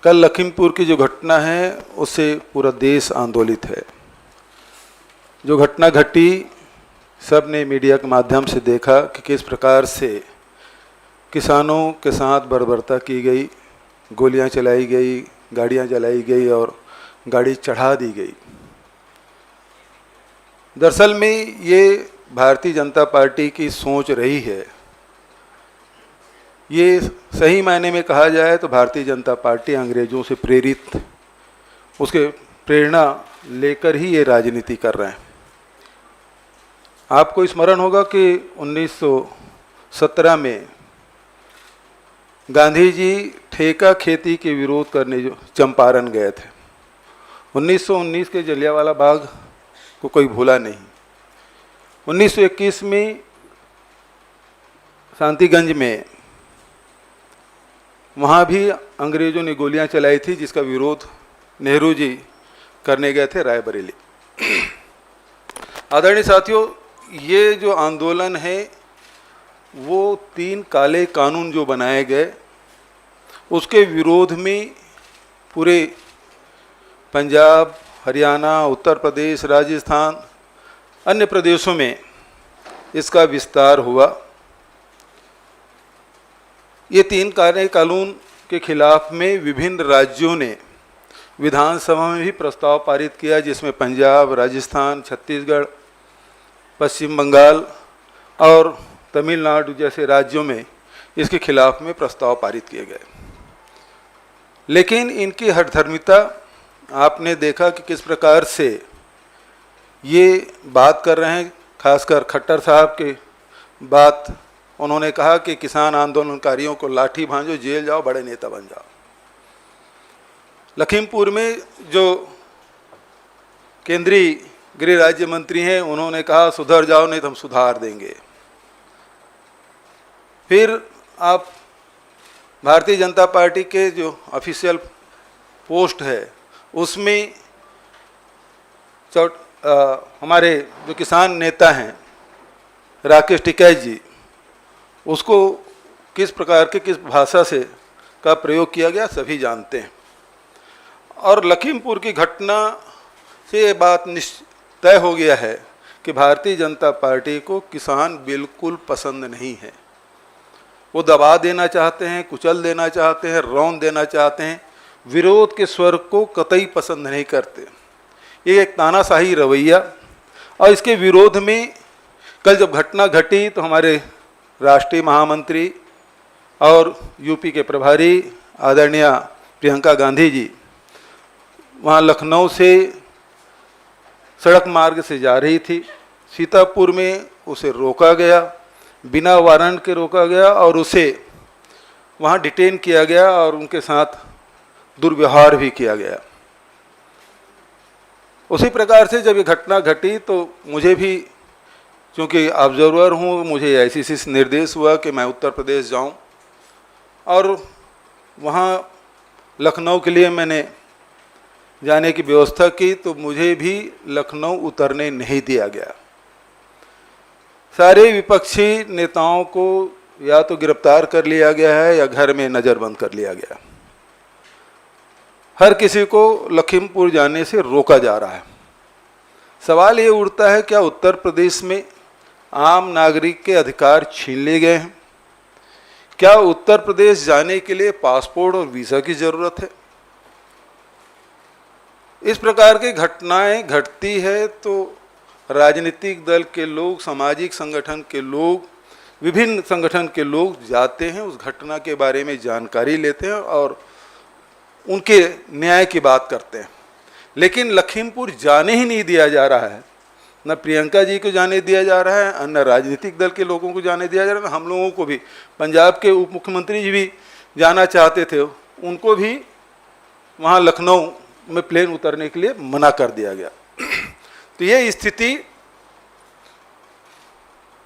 कल लखीमपुर की जो घटना है उससे पूरा देश आंदोलित है। जो घटना घटी, सब ने मीडिया के माध्यम से देखा कि किस प्रकार से किसानों के साथ बर्बरता की गई, गोलियां चलाई गई, गाड़ियां जलाई गई और गाड़ी चढ़ा दी गई। दरअसल में ये भारतीय जनता पार्टी की सोच रही है। ये सही मायने में कहा जाए तो भारतीय जनता पार्टी अंग्रेज़ों से प्रेरित, उसके प्रेरणा लेकर ही ये राजनीति कर रहे हैं। आपको स्मरण होगा कि 1917 में गांधी जी ठेका खेती के विरोध करने जो चंपारण गए थे। 1919 के जलियांवाला बाग को कोई भूला नहीं। 1921 में शांतिगंज में वहाँ भी अंग्रेज़ों ने गोलियां चलाई थी, जिसका विरोध नेहरू जी करने गए थे रायबरेली। आदरणीय साथियों, ये जो आंदोलन है वो 3 काले कानून जो बनाए गए उसके विरोध में पूरे पंजाब, हरियाणा, उत्तर प्रदेश, राजस्थान, अन्य प्रदेशों में इसका विस्तार हुआ। ये 3 काले कानून के खिलाफ में विभिन्न राज्यों ने विधानसभा में भी प्रस्ताव पारित किया, जिसमें पंजाब, राजस्थान, छत्तीसगढ़, पश्चिम बंगाल और तमिलनाडु जैसे राज्यों में इसके खिलाफ में प्रस्ताव पारित किए गए। लेकिन इनकी हठधर्मिता आपने देखा कि किस प्रकार से ये बात कर रहे हैं। खासकर खट्टर साहब की बात, उन्होंने कहा कि किसान आंदोलनकारियों को लाठी भांजो, जेल जाओ, बड़े नेता बन जाओ। लखीमपुर में जो केंद्रीय गृह राज्य मंत्री हैं, उन्होंने कहा सुधर जाओ नहीं तो हम सुधार देंगे। फिर आप भारतीय जनता पार्टी के जो ऑफिशियल पोस्ट है उसमें हमारे जो किसान नेता हैं राकेश टिकैत जी, उसको किस प्रकार के किस भाषा से का प्रयोग किया गया सभी जानते हैं। और लखीमपुर की घटना से ये बात तय हो गया है कि भारतीय जनता पार्टी को किसान बिल्कुल पसंद नहीं है। वो दबा देना चाहते हैं, कुचल देना चाहते हैं, रौंद देना चाहते हैं, विरोध के स्वर को कतई पसंद नहीं करते। ये एक तानाशाही रवैया, और इसके विरोध में कल जब घटना घटी तो हमारे राष्ट्रीय महामंत्री और यूपी के प्रभारी आदरणीय प्रियंका गांधी जी वहाँ लखनऊ से सड़क मार्ग से जा रही थी। सीतापुर में उसे रोका गया, बिना वारंट के रोका गया और उसे वहाँ डिटेन किया गया और उनके साथ दुर्व्यवहार भी किया गया। उसी प्रकार से जब ये घटना घटी तो मुझे भी, क्योंकि ऑब्जर्वर हूँ, मुझे आईसीसी से निर्देश हुआ कि मैं उत्तर प्रदेश जाऊँ और वहाँ लखनऊ के लिए मैंने जाने की व्यवस्था की, तो मुझे भी लखनऊ उतरने नहीं दिया गया। सारे विपक्षी नेताओं को या तो गिरफ्तार कर लिया गया है या घर में नज़रबंद कर लिया गया। हर किसी को लखीमपुर जाने से रोका जा रहा है। सवाल ये उठता है, क्या उत्तर प्रदेश में आम नागरिक के अधिकार छीन लिए गए हैं? क्या उत्तर प्रदेश जाने के लिए पासपोर्ट और वीज़ा की ज़रूरत है? इस प्रकार की घटनाएं घटती है तो राजनीतिक दल के लोग, सामाजिक संगठन के लोग, विभिन्न संगठन के लोग जाते हैं, उस घटना के बारे में जानकारी लेते हैं और उनके न्याय की बात करते हैं। लेकिन लखीमपुर जाने ही नहीं दिया जा रहा है। न प्रियंका जी को जाने दिया जा रहा है, न राजनीतिक दल के लोगों को जाने दिया जा रहा है। हम लोगों को भी, पंजाब के उप मुख्यमंत्री जी भी जाना चाहते थे, उनको भी वहाँ लखनऊ में प्लेन उतरने के लिए मना कर दिया गया। तो ये स्थिति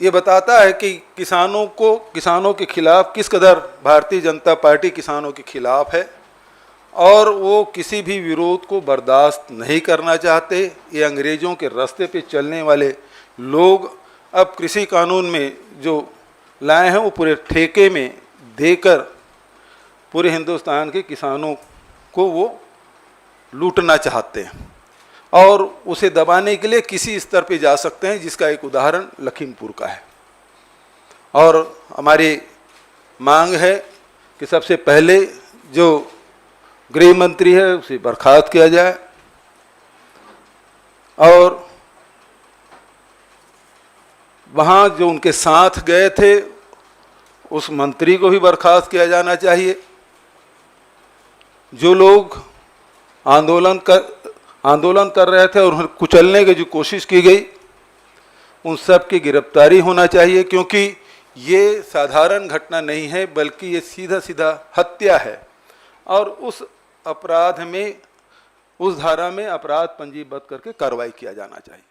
ये बताता है कि किसानों के खिलाफ किस कदर भारतीय जनता पार्टी किसानों के खिलाफ है और वो किसी भी विरोध को बर्दाश्त नहीं करना चाहते। ये अंग्रेज़ों के रास्ते पे चलने वाले लोग अब कृषि कानून में जो लाए हैं वो पूरे ठेके में देकर पूरे हिंदुस्तान के किसानों को वो लूटना चाहते हैं और उसे दबाने के लिए किसी स्तर पे जा सकते हैं, जिसका एक उदाहरण लखीमपुर का है। और हमारी मांग है कि सबसे पहले जो गृह मंत्री है उसे बर्खास्त किया जाए और वहाँ जो उनके साथ गए थे उस मंत्री को भी बर्खास्त किया जाना चाहिए। जो लोग आंदोलन कर रहे थे और उन्हें कुचलने की जो कोशिश की गई, उन सब की गिरफ्तारी होना चाहिए, क्योंकि ये साधारण घटना नहीं है बल्कि ये सीधा सीधा हत्या है और उस अपराध में, उस धारा में अपराध पंजीबद्ध करके कार्रवाई किया जाना चाहिए।